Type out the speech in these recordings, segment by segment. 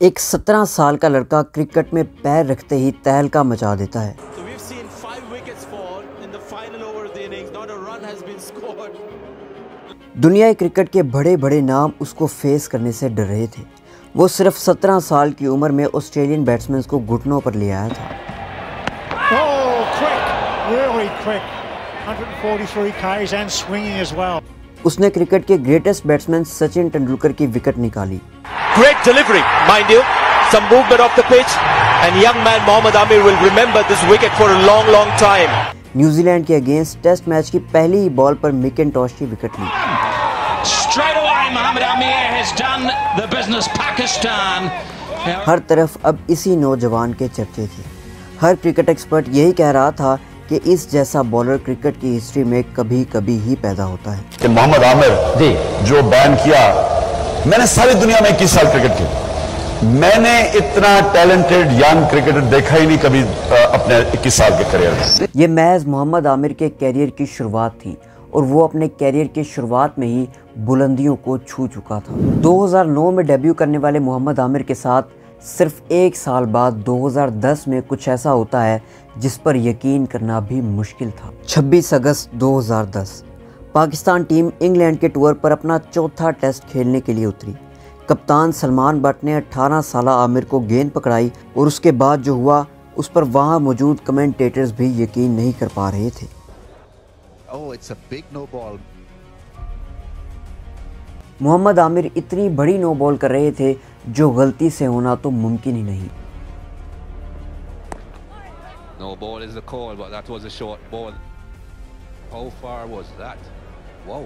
एक 17 साल का लड़का क्रिकेट में पैर रखते ही तहलका मचा देता है। दुनिया क्रिकेट के बड़े बड़े नाम उसको फेस करने से डर रहे थे। वो सिर्फ 17 साल की उम्र में ऑस्ट्रेलियन बैट्समैन को घुटनों पर ले आया था। उसने क्रिकेट के ग्रेटेस्ट बैट्समैन सचिन तेंदुलकर की विकेट निकाली। Great delivery, mind you. Some movement off the pitch, and young man Mohammad Amir will remember this wicket for a long, long time. New Zealand के अगेंस्ट टेस्ट मैच की पहली ही ball पर McIntosh की wicket ली। Straight away, Mohammad Amir has done the business. Pakistan. हर तरफ अब इसी नौजवान के चर्चे थे। हर क्रिकेट एक्सपर्ट यही कह रहा था कि इस जैसा बॉलर क्रिकेट की हिस्ट्री में कभी कभी ही पैदा होता है। कि मोहम्मद आमिर जो बैन किया, मैंने सारी दुनिया में 21 साल क्रिकेट की, मैंने इतना टैलेंटेड यंग क्रिकेटर देखा ही नहीं कभी अपने 21 साल के करियर में। ये महज मोहम्मद आमिर के कैरियर की शुरुआत थी और वो अपने कैरियर की शुरुआत में ही बुलंदियों को छू चुका था। 2009 में डेब्यू करने वाले मोहम्मद आमिर के साथ सिर्फ एक साल बाद 2010 में कुछ ऐसा होता है जिस पर यकीन करना भी मुश्किल था। 26 अगस्त 2010 पाकिस्तान टीम इंग्लैंड के टूर पर अपना चौथा टेस्ट खेलने के लिए उतरी। कप्तान सलमान बट ने 18 साला आमिर को गेंद पकड़ाई और उसके बाद जो हुआ उस पर वहां मौजूद कमेंटेटर्स भी यकीन नहीं कर पा रहे थे। मोहम्मद आमिर इतनी बड़ी नो बॉल कर रहे थे जो गलती से होना तो मुमकिन ही नहीं। No ball is the call, but that was a short ball. How far was that? Wow.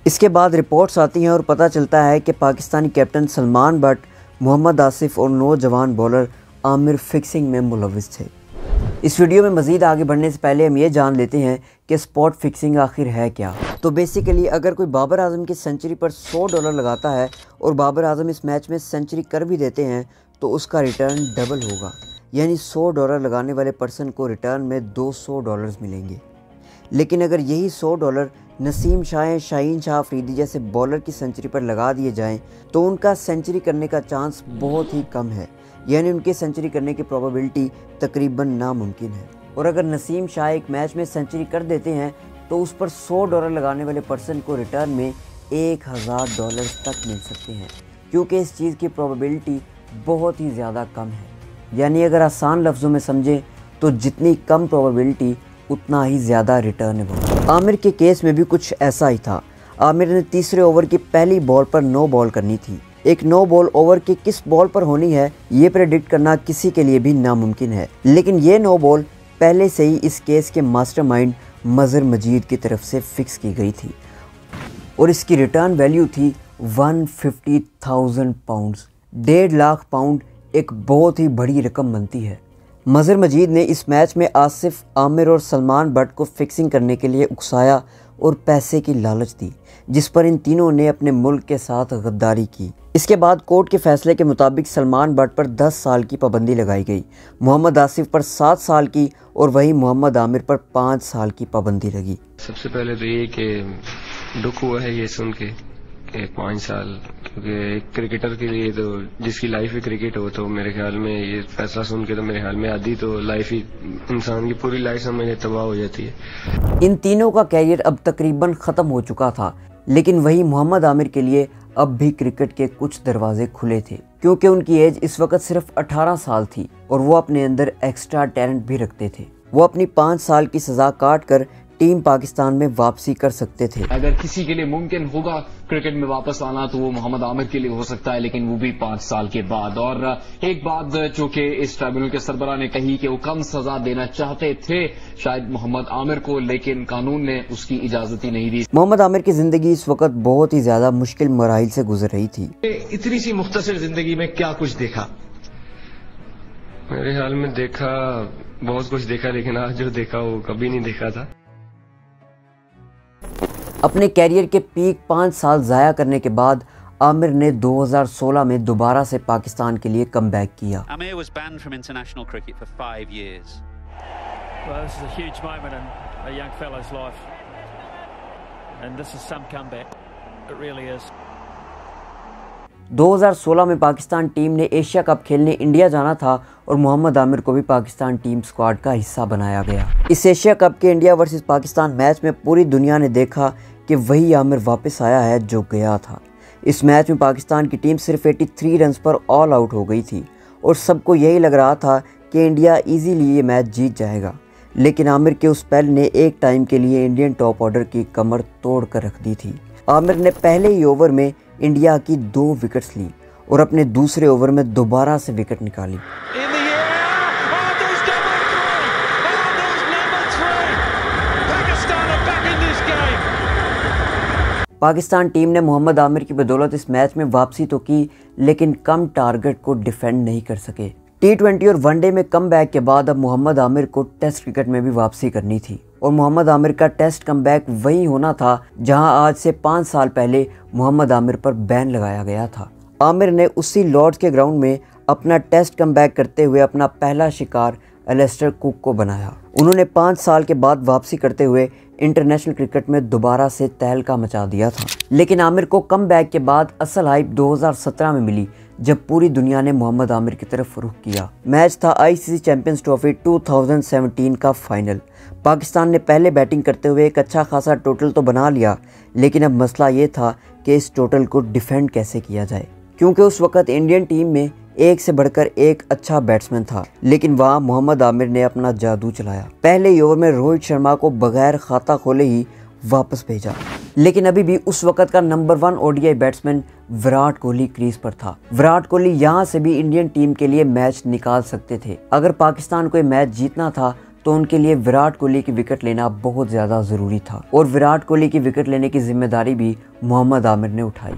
इसके बाद रिपोर्ट्स आती हैं और पता चलता है कि पाकिस्तानी कैप्टन सलमान बट, मोहम्मद आसिफ और नौजवान बॉलर आमिर फिक्सिंग में मुलविस थे। इस वीडियो में मज़ीद आगे बढ़ने से पहले हम ये जान लेते हैं कि स्पॉट फिक्सिंग आखिर है क्या। तो बेसिकली अगर कोई बाबर आजम की सेंचुरी पर $100 लगाता है और बाबर आजम इस मैच में सेंचुरी कर भी देते हैं तो उसका रिटर्न डबल होगा, यानी $100 लगाने वाले पर्सन को रिटर्न में $200 मिलेंगे। लेकिन अगर यही $100 नसीम शाह, शाहीन शाह अफरीदी जैसे बॉलर की सेंचुरी पर लगा दिए जाएं तो उनका सेंचुरी करने का चांस बहुत ही कम है, यानी उनके सेंचुरी करने की प्रोबेबिलिटी तकरीबन नामुमकिन है। और अगर नसीम शाह एक मैच में सेंचुरी कर देते हैं तो उस पर $100 लगाने वाले पर्सन को रिटर्न में $1000 तक मिल सकते हैं, क्योंकि इस चीज़ की प्रोबेबिलिटी बहुत ही ज़्यादा कम है। यानी अगर आसान लफ्ज़ों में समझें तो जितनी कम प्रोबेबिलिटी उतना ही ज़्यादा रिटर्नेबल। आमिर के केस में भी कुछ ऐसा ही था। आमिर ने तीसरे ओवर की पहली बॉल पर नो बॉल करनी थी। एक नो बॉल ओवर की किस बॉल पर होनी है ये प्रेडिक्ट करना किसी के लिए भी नामुमकिन है, लेकिन ये नो बॉल पहले से ही इस केस के मास्टरमाइंड मज़हर मजीद की तरफ से फिक्स की गई थी और इसकी रिटर्न वैल्यू थी 150,000 पाउंड्स। 1.5 लाख पाउंड एक बहुत ही बड़ी रकम बनती है। मज़हर मजीद ने इस मैच में आसिफ, आमिर और सलमान बट को फिक्सिंग करने के लिए उकसाया और पैसे की लालच दी, जिस पर इन तीनों ने अपने मुल्क के साथ गद्दारी की। इसके बाद कोर्ट के फैसले के मुताबिक सलमान बट पर 10 साल की पाबंदी लगाई गई, मोहम्मद आसिफ पर 7 साल की और वहीं मोहम्मद आमिर पर 5 साल की पाबंदी लगी। सबसे पहले तो ये कि दुख हुआ है ये सुन के 5 साल, क्योंकि एक क्रिकेटर के लिए तो जिसकी लाइफ ही क्रिकेट हो तो मेरे ख्याल में ये फैसला सुन के तो मेरे ख्याल में आधी तो लाइफ ही इंसान की पूरी लाइफ समझ तबाह हो जाती है। इन तीनों का कैरियर अब तकरीबन ख़त्म हो चुका था, लेकिन वहीं मोहम्मद आमिर के लिए अब भी क्रिकेट के कुछ दरवाजे खुले थे, क्योंकि उनकी एज इस वक्त सिर्फ 18 साल थी और वो अपने अंदर एक्स्ट्रा टैलेंट भी रखते थे। वो अपनी 5 साल की सज़ा काट कर टीम पाकिस्तान में वापसी कर सकते थे। अगर किसी के लिए मुमकिन होगा क्रिकेट में वापस आना तो वो मोहम्मद आमिर के लिए हो सकता है, लेकिन वो भी 5 साल के बाद। और एक बात जो कि इस ट्राइब्यूनल के सरबराह ने कही कि वो कम सजा देना चाहते थे शायद मोहम्मद आमिर को, लेकिन कानून ने उसकी इजाजत ही नहीं दी। मोहम्मद आमिर की जिंदगी इस वक्त बहुत ही ज्यादा मुश्किल मराहिल से गुजर रही थी। इतनी सी मुख्तसर जिंदगी में क्या कुछ देखा? मेरे ख्याल में देखा बहुत कुछ देखा, लेकिन आज जो देखा वो कभी नहीं देखा था। अपने कैरियर के पीक 5 साल ज़ाया करने के बाद आमिर ने 2016 में दोबारा से पाकिस्तान के लिए कमबैक किया। Amir was banned from international cricket for 5 years. Well, this is a huge moment in a young fellow's life, and this is some comeback. It really is. 2016 में पाकिस्तान टीम ने एशिया कप खेलने India जाना था और मोहम्मद आमिर को भी Pakistan team squad का हिस्सा बनाया गया। इस एशिया कप के इंडिया वर्सेस पाकिस्तान मैच में पूरी दुनिया ने देखा कि वही आमिर वापस आया है जो गया था। इस मैच में पाकिस्तान की टीम सिर्फ 83 रन्स पर ऑल आउट हो गई थी और सबको यही लग रहा था कि इंडिया इजीली ये मैच जीत जाएगा, लेकिन आमिर के उस स्पेल ने एक टाइम के लिए इंडियन टॉप ऑर्डर की कमर तोड़ कर रख दी थी। आमिर ने पहले ही ओवर में इंडिया की 2 विकेट्स ली और अपने दूसरे ओवर में दोबारा से विकेट निकाली। पाकिस्तान टीम ने मोहम्मद आमिर की बदौलत इस मैच में वापसी तो की, लेकिन कम टारगेट को डिफेंड नहीं कर सके। T20 और वनडे में कमबैक के बाद अब मोहम्मद आमिर को टेस्ट क्रिकेट में भी वापसी करनी थी और मोहम्मद आमिर का टेस्ट कमबैक वही होना था जहां आज से 5 साल पहले मोहम्मद आमिर पर बैन लगाया गया था। आमिर ने उसी लॉर्ड्स के ग्राउंड में अपना टेस्ट कमबैक करते हुए अपना पहला शिकार एलिस्टर कुक को बनाया। उन्होंने 5 साल के बाद वापसी करते हुए इंटरनेशनल क्रिकेट में दोबारा से तहलका मचा दिया था। लेकिन आमिर को कमबैक के बाद असल हाइप 2017 में मिली जब पूरी दुनिया ने मोहम्मद आमिर की तरफ रुख किया। मैच था ICC चैंपियंस ट्रॉफी 2017 का फाइनल। पाकिस्तान ने पहले बैटिंग करते हुए एक अच्छा खासा टोटल तो बना लिया, लेकिन अब मसला ये था कि इस टोटल को डिफेंड कैसे किया जाए, क्योंकि उस वक्त इंडियन टीम में एक से बढ़कर एक अच्छा बैट्समैन था, लेकिन वहाँ मोहम्मद आमिर ने अपना जादू चलाया। पहले ही ओवर में रोहित शर्मा को बगैर खाता खोले ही वापस भेजा, लेकिन अभी भी उस वक्त का number 1 ODI batsman Virat Kohli crease पर था। विराट कोहली यहाँ से भी इंडियन टीम के लिए मैच निकाल सकते थे। अगर पाकिस्तान को ये मैच जीतना था तो उनके लिए विराट कोहली की विकेट लेना बहुत ज़्यादा ज़रूरी था और विराट कोहली की विकेट लेने की जिम्मेदारी भी मोहम्मद आमिर ने उठाई।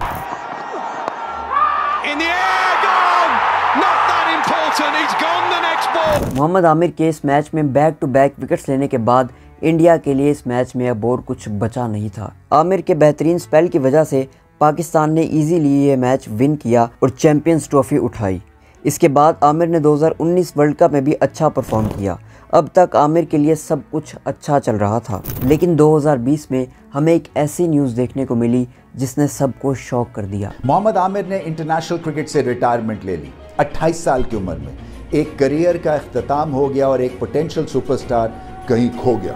मोहम्मद आमिर के इस मैच में बैक टू बैक विकेट्स लेने के बाद इंडिया के लिए इस मैच में अब और कुछ बचा नहीं था। आमिर के बेहतरीन स्पेल की वजह से पाकिस्तान ने इजीली ये मैच विन किया और चैंपियंस ट्रॉफी उठाई। इसके बाद आमिर ने 2019 वर्ल्ड कप में भी अच्छा परफॉर्म किया। अब तक आमिर के लिए सब कुछ अच्छा चल रहा था, लेकिन 2020 में हमें एक ऐसी न्यूज़ देखने को मिली जिसने सबको शॉक कर दिया। मोहम्मद आमिर ने इंटरनेशनल क्रिकेट से रिटायरमेंट ले ली 28 साल की उम्र में। एक करियर का इख्तिताम हो गया और एक पोटेंशियल सुपरस्टार कहीं खो गया।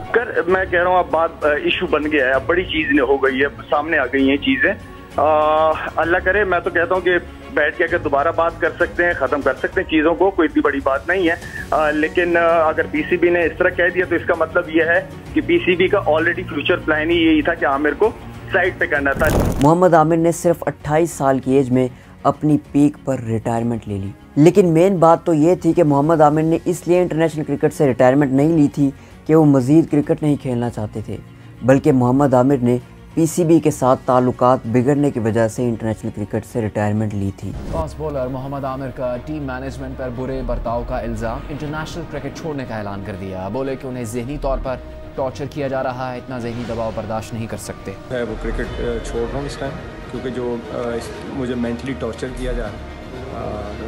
मैं कह रहा हूँ अब बात इशू बन गया है, अब बड़ी चीज हो गई है, सामने आ गई हैं चीजें। अल्लाह करे, मैं तो कहता हूँ कि बैठ के अगर दोबारा बात कर सकते हैं, खत्म कर सकते हैं चीजों को, कोई इतनी बड़ी बात नहीं है। लेकिन अगर पीसीबी ने इस तरह कह दिया तो इसका मतलब यह है कि पीसीबी का ऑलरेडी फ्यूचर प्लान ही यही था कि आमिर को साइड पे करना था। मोहम्मद आमिर ने सिर्फ 28 साल की एज में अपनी पीक पर रिटायरमेंट ले ली, लेकिन मेन बात तो ये थी कि मोहम्मद आमिर ने इसलिए इंटरनेशनल क्रिकेट से रिटायरमेंट नहीं ली थी कि वो मज़ीद क्रिकेट नहीं खेलना चाहते थे, बल्कि मोहम्मद आमिर ने पीसीबी के साथ ताल्लुकात बिगड़ने की वजह से इंटरनेशनल क्रिकेट से रिटायरमेंट ली थी। फास्ट बॉलर मोहम्मद आमिर का टीम मैनेजमेंट पर बुरे बर्ताव का इल्ज़ाम, इंटरनेशनल क्रिकेट छोड़ने का ऐलान कर दिया। बोले कि उन्हें ज़हनी तौर पर टॉर्चर किया जा रहा है, इतना ज़हनी दबाव बर्दाश्त नहीं कर सकते। मैं वो क्रिकेट छोड़ रहा हूँ इस टाइम, क्योंकि जो मुझे मेंटली टॉर्चर किया जा रहा है,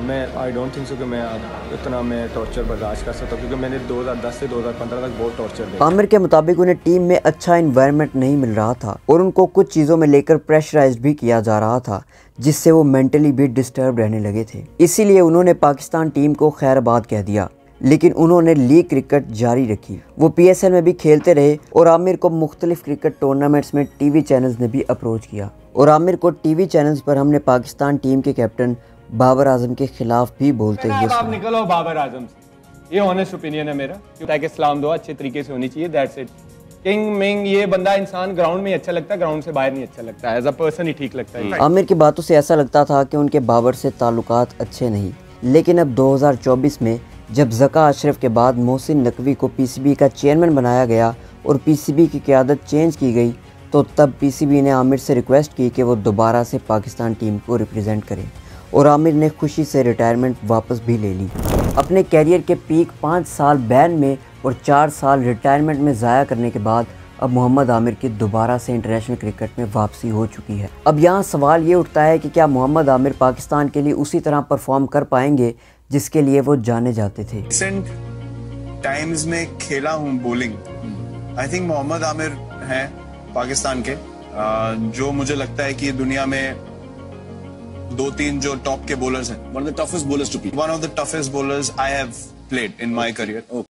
मैं आई डोंट थिंक सो कि मैं इतना टॉर्चर बर्दाश्त कर सकता, क्योंकि मैंने 2010 से 2015 तक बहुत टॉर्चर देखा। आमिर के मुताबिक उन्हें टीम में अच्छा एनवायरनमेंट नहीं मिल रहा था और उनको कुछ चीज़ों में लेकर प्रेशराइज्ड भी किया जा रहा था, जिससे वो मेंटली भी डिस्टर्ब रहने लगे थे। इसीलिए उन्होंने पाकिस्तान टीम को खैरबाद कह दिया, लेकिन उन्होंने लीग क्रिकेट जारी रखी। वो PSL में भी खेलते रहे और आमिर को मुख्तलिफ क्रिकेट टूर्नामेंट्स में टीवी चैनल्स ने भी अप्रोच किया और आमिर को टीवी चैनल्स पर हमने पाकिस्तान टीम के कैप्टन बाबर आजम के खिलाफ भी बोलते हुए आप निकलो बाबर आजम से, ये ऑनेस्ट ओपिनियन है मेरा, ताकि इस्लाम दुआ अच्छे तरीके से होनी चाहिए, दैट्स इट। किंग मिंग ये बंदा इंसान ग्राउंड में अच्छा लगता है, ग्राउंड से बाहर नहीं अच्छा लगता है, एज अ पर्सन ही ठीक लगता है। आमिर की बातों से ऐसा लगता था कि उनके बाबर से ताल्लुकात अच्छे नहीं, लेकिन अब 2024 में जब ज़का अशरफ के बाद मोहसिन नकवी को पीसीबी का चेयरमैन बनाया गया और पीसीबी की क़यादत चेंज की गई, तो तब पीसीबी ने आमिर से रिक्वेस्ट की कि वो दोबारा से पाकिस्तान टीम को रिप्रेजेंट करें और आमिर ने खुशी से रिटायरमेंट वापस भी ले ली। अपने कैरियर के पीक 5 साल बैन में और 4 साल रिटायरमेंट में ज़ाया करने के बाद अब मोहम्मद आमिर की दोबारा से इंटरनेशनल क्रिकेट में वापसी हो चुकी है। अब यहाँ सवाल ये उठता है कि क्या मोहम्मद आमिर पाकिस्तान के लिए उसी तरह परफॉर्म कर पाएंगे जिसके लिए वो जाने जाते थे। रिसेंट टाइम्स में खेला हूँ bowling, I think Mohammad Amir हैं पाकिस्तान के, जो मुझे लगता है कि दुनिया में दो तीन जो टॉप के बॉलर्स हैं, one of the toughest bowlers to play, one of the toughest bowlers I have played in my career.